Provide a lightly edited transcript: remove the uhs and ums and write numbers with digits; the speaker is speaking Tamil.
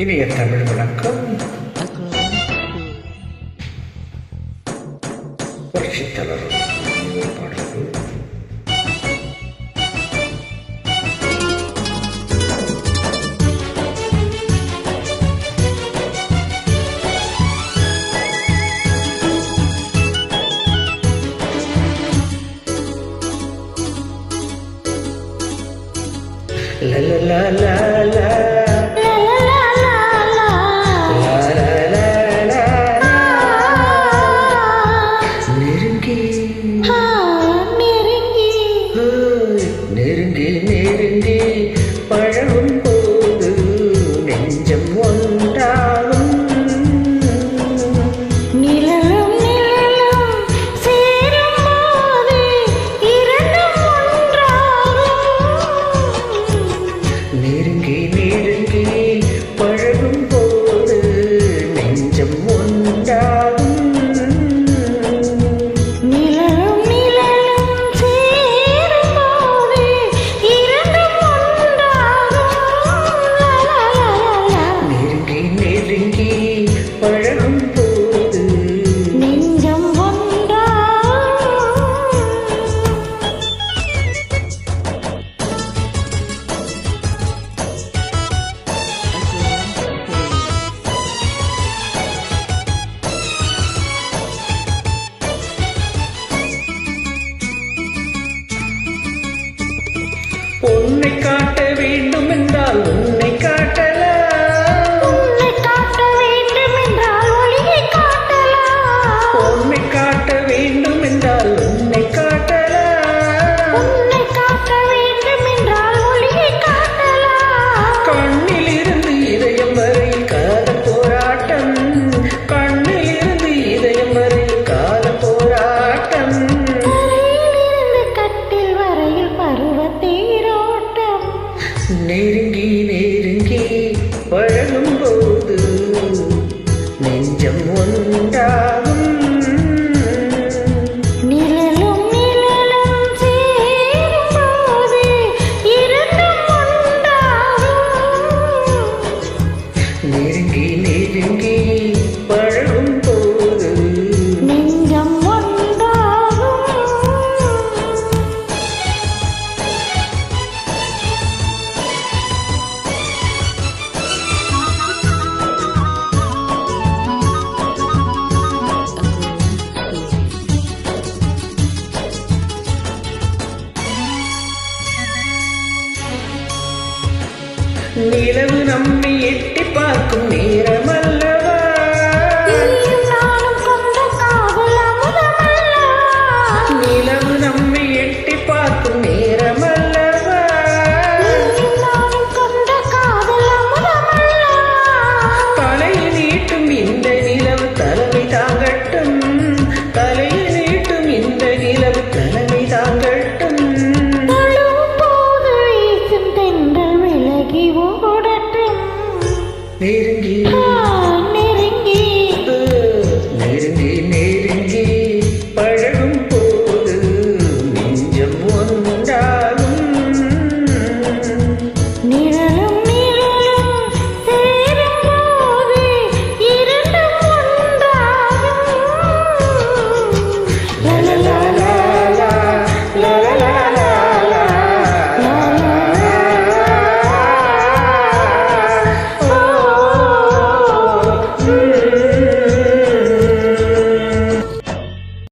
இனிய தமிழ் வணக்கம். புரட்சித்தலைவர் பாடல்கள். La la la la la. நெருங்கி நெருங்கி பழகும் போது நெஞ்சம் ஒன்றாகும். நிழலும் நிழலும் சேரும் போது இரண்டும் ஒன்றாகும். நெருங்கி நெருங்கி பழகும் போது நெஞ்சம் ஒன்றாகும். பழகும் போது நெஞ்சம் உன்னை காட்ட வேண்டும் என்றால் உன்னை காட்டலாம். உன்னை காட்ட வேண்டும் என்றால் ஒளியை காட்டலாம். உன்னை காட்ட வேண்டும் என்றால் உன்னை காட்டலாம். உன்னை காட்ட வேண்டும் என்றால் ஒளியை காட்டலாம். கண்ணில் இருந்து இதயம் வரை காதல் போராட்டம். கண்ணில் இருந்து இதயம் வரை காதல் போராட்டம். கரையிலிருந்து கட்டில் வரையில் பருவ தேரோட்டம். நெருங்கி நெருங்கி பழகும் போது நெஞ்சம் ஒன்றாகும். நிழலும் நிழலும் சேரும் போது இரண்டும் ஒன்றாகும். நெருங்கி நெருங்கி பழகும் போது நெஞ்சம் ஒன்றாகும். நிலவு நம்மை எட்டி பார்க்கும் நேரம் அல்லவா. நீயும் நானும் கொண்ட காதல் அமுதமல்லவா. நிலவு நம்மை எட்டி பார்க்கும் நேரம் அல்லவா. நீயும் நானும் கொண்ட காதல் அமுதமல்லவா. தலையை நீட்டும் இந்த நிலவு தலைமை தாங்கட்டும். தலையை நீட்டும் இந்த நிலவு தலைமை தாங்கட்டும். தழுவும் போது வீசும் தென்றல் விலகி ஓடட்டும். நெருங்கி